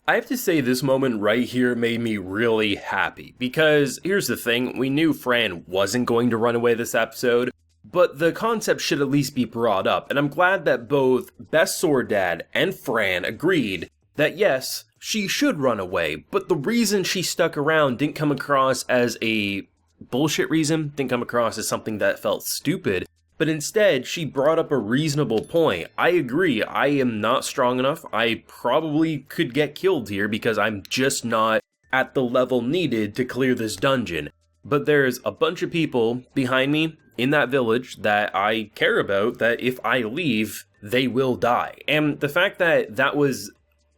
I have to say this moment right here made me really happy, because here's the thing, we knew Fran wasn't going to run away this episode, but the concept should at least be brought up, and I'm glad that both Best Sword Dad and Fran agreed that yes, she should run away, but the reason she stuck around didn't come across as a bullshit reason, didn't come across as something that felt stupid, but instead, she brought up a reasonable point. I agree, I am not strong enough. I probably could get killed here because I'm just not at the level needed to clear this dungeon. But there's a bunch of people behind me in that village that I care about, that if I leave, they will die. And the fact that that was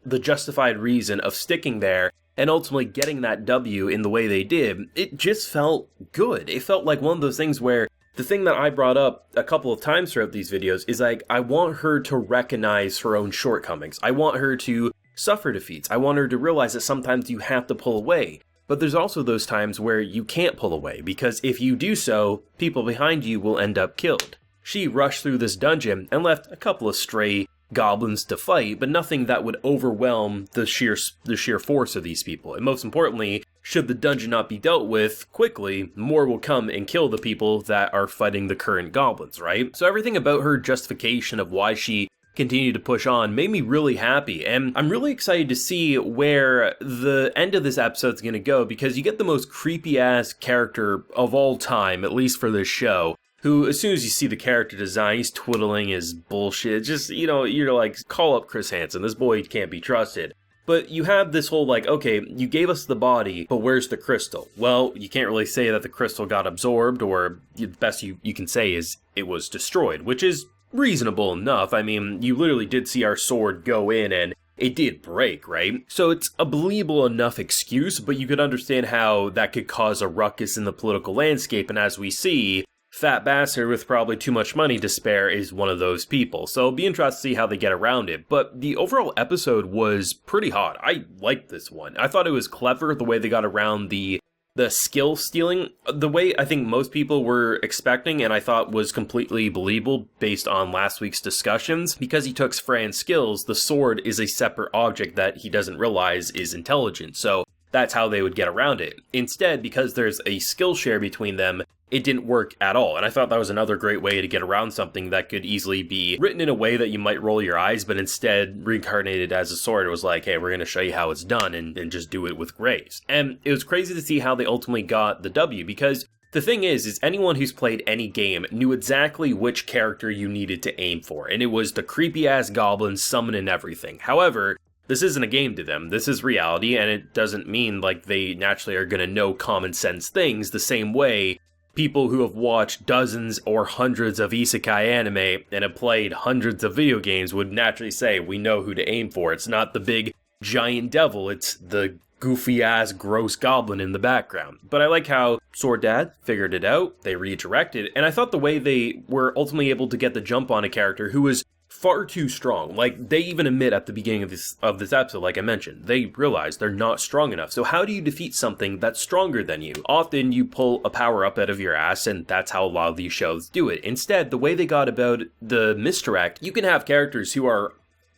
the justified reason of sticking there and ultimately getting that W in the way they did, it just felt good. It felt like one of those things where the thing that I brought up a couple of times throughout these videos is like, I want her to recognize her own shortcomings. I want her to suffer defeats. I want her to realize that sometimes you have to pull away. But there's also those times where you can't pull away, because if you do so, people behind you will end up killed. She rushed through this dungeon and left a couple of stray goblins to fight, but nothing that would overwhelm the sheer force of these people. And most importantly, should the dungeon not be dealt with quickly, more will come and kill the people that are fighting the current goblins, right? So everything about her justification of why she continued to push on made me really happy, and I'm really excited to see where the end of this episode is going to go, because you get the most creepy ass character of all time, at least for this show, who, as soon as you see the character design, he's twiddling his bullshit. Just, you know, you're like, call up Chris Hansen, this boy can't be trusted. But you have this whole like, okay, you gave us the body, but where's the crystal? Well, you can't really say that the crystal got absorbed, or the best you can say is it was destroyed, which is reasonable enough. I mean, you literally did see our sword go in and it did break, right? So it's a believable enough excuse, but you could understand how that could cause a ruckus in the political landscape, and as we see, Fat Bastard with probably too much money to spare is one of those people, so it'll be interesting to see how they get around it. But the overall episode was pretty hot. I liked this one. I thought it was clever the way they got around the skill stealing, the way I think most people were expecting, and I thought was completely believable based on last week's discussions. Because he took Fran's skills, the sword is a separate object that he doesn't realize is intelligent, so that's how they would get around it. Instead, because there's a skill share between them, it didn't work at all, and I thought that was another great way to get around something that could easily be written in a way that you might roll your eyes, but instead reincarnated as a sword. It was like, hey, we're going to show you how it's done, and just do it with grace. And it was crazy to see how they ultimately got the W, because the thing is anyone who's played any game knew exactly which character you needed to aim for, and it was the creepy-ass goblins summoning everything. However, this isn't a game to them, this is reality, and it doesn't mean like they naturally are going to know common sense things the same way people who have watched dozens or hundreds of isekai anime and have played hundreds of video games would naturally say, we know who to aim for. It's not the big giant devil, it's the goofy ass gross goblin in the background. But I like how Sword Dad figured it out, they redirected, and I thought the way they were ultimately able to get the jump on a character who was far too strong. Like, they even admit at the beginning of this episode, like I mentioned, they realize they're not strong enough. So how do you defeat something that's stronger than you? Often you pull a power up out of your ass, and that's how a lot of these shows do it. Instead, the way they got about the misdirect, you can have characters who are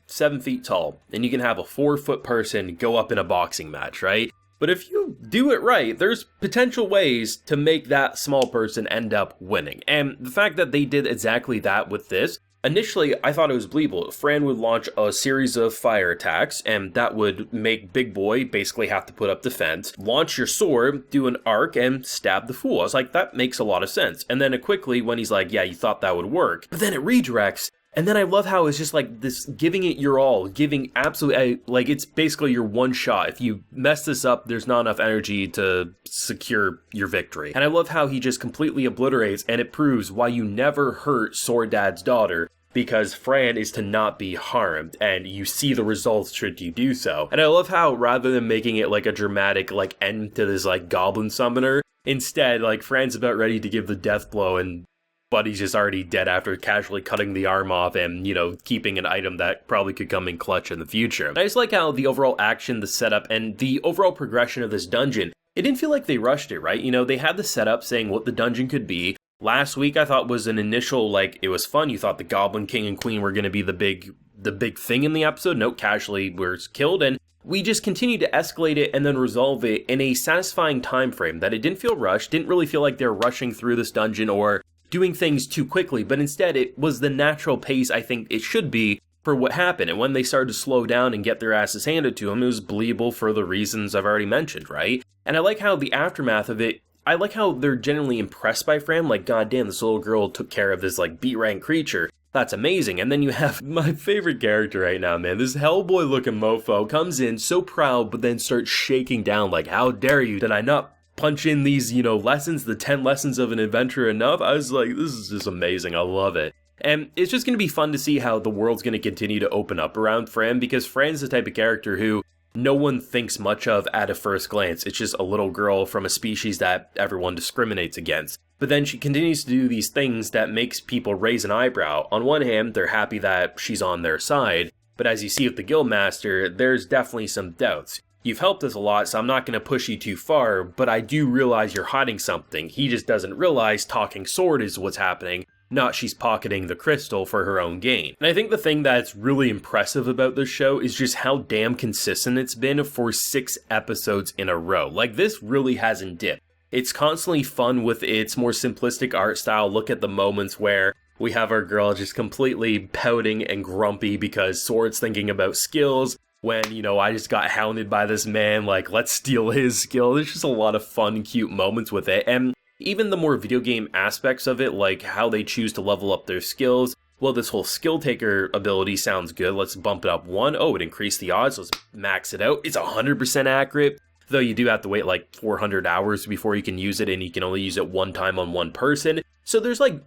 7 feet tall, and you can have a 4-foot person go up in a boxing match, right? But if you do it right, there's potential ways to make that small person end up winning. And the fact that they did exactly that with this, initially, I thought it was believable. Fran would launch a series of fire attacks, and that would make Big Boy basically have to put up defense, launch your sword, do an arc, and stab the fool. I was like, that makes a lot of sense. And then quickly, when he's like, yeah, you thought that would work, but then it redirects, and then I love how it's just like this giving it your all, giving absolutely, like it's basically your one shot. If you mess this up, there's not enough energy to secure your victory. And I love how he just completely obliterates, and it proves why you never hurt Sword Dad's daughter, because Fran is to not be harmed, and you see the results should you do so. And I love how rather than making it like a dramatic like end to this like goblin summoner, instead like Fran's about ready to give the death blow, and Buddy's just already dead after casually cutting the arm off and, you know, keeping an item that probably could come in clutch in the future. And I just like how the overall action, the setup, and the overall progression of this dungeon, it didn't feel like they rushed it, right? You know, they had the setup saying what the dungeon could be. Last week I thought was an initial, like, it was fun. You thought the Goblin King and Queen were going to be the big thing in the episode. Nope, casually were killed, and we just continued to escalate it and then resolve it in a satisfying time frame that it didn't feel rushed, didn't really feel like they're rushing through this dungeon or doing things too quickly, but instead it was the natural pace I think it should be for what happened. And when they started to slow down and get their asses handed to them, it was believable for the reasons I've already mentioned, right? And I like how the aftermath of it, I like how they're genuinely impressed by Fran, like, goddamn, this little girl took care of this, like, B-rank creature. That's amazing. And then you have my favorite character right now, man. This Hellboy-looking mofo comes in so proud, but then starts shaking down, like, how dare you? Did I not punch in these, lessons, the 10 lessons of an adventurer enough? I was like, this is just amazing. I love it. And it's just going to be fun to see how the world's going to continue to open up around Fran, because Fran's the type of character who no one thinks much of at a first glance. It's just a little girl from a species that everyone discriminates against. But then she continues to do these things that makes people raise an eyebrow. On one hand, they're happy that she's on their side, but as you see with the Guildmaster, there's definitely some doubts. You've helped us a lot, so I'm not going to push you too far, but I do realize you're hiding something. He just doesn't realize talking sword is what's happening, not she's pocketing the crystal for her own gain. And I think the thing that's really impressive about this show is just how damn consistent it's been for 6 episodes in a row. Like, this really hasn't dipped. It's constantly fun with its more simplistic art style. Look at the moments where we have our girl just completely pouting and grumpy because Sword's thinking about skills. When, I just got hounded by this man, like, let's steal his skill. There's just a lot of fun, cute moments with it. And even the more video game aspects of it, like how they choose to level up their skills. Well, this whole skill taker ability sounds good. Let's bump it up 1. Oh, it increased the odds. Let's max it out. It's 100% accurate. Though you do have to wait like 400 hours before you can use it, and you can only use it one time on one person. So there's like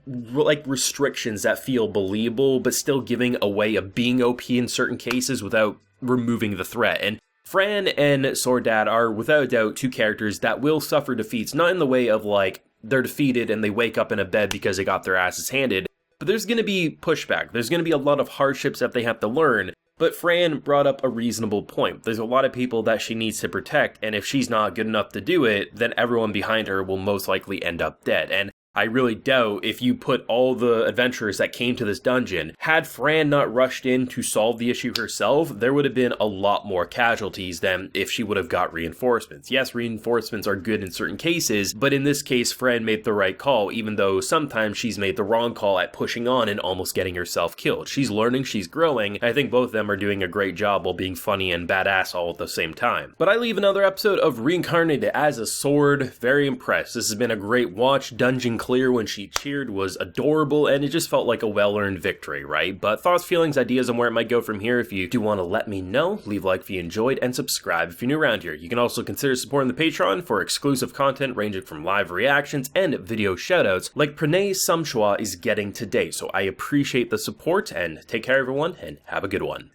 restrictions that feel believable, but still giving a way of being OP in certain cases without removing the threat. And Fran and Sword Dad are without a doubt 2 characters that will suffer defeats, not in the way of like they're defeated and they wake up in a bed because they got their asses handed, but there's going to be pushback. There's going to be a lot of hardships that they have to learn. But Fran brought up a reasonable point. There's a lot of people that she needs to protect, and if she's not good enough to do it, then everyone behind her will most likely end up dead. And I really doubt if you put all the adventurers that came to this dungeon, had Fran not rushed in to solve the issue herself, there would have been a lot more casualties than if she would have got reinforcements. Yes, reinforcements are good in certain cases, but in this case, Fran made the right call, even though sometimes she's made the wrong call at pushing on and almost getting herself killed. She's learning, she's growing. I think both of them are doing a great job while being funny and badass all at the same time. But I leave another episode of Reincarnated as a Sword very impressed. This has been a great watch. Dungeon clear when she cheered was adorable, and it just felt like a well-earned victory, right? But thoughts, feelings, ideas on where it might go from here, if you do want to let me know, leave a like if you enjoyed, and subscribe if you're new around here. You can also consider supporting the Patreon for exclusive content ranging from live reactions and video shoutouts like Pranay Someshwar is getting today. So I appreciate the support, and take care everyone, and have a good one.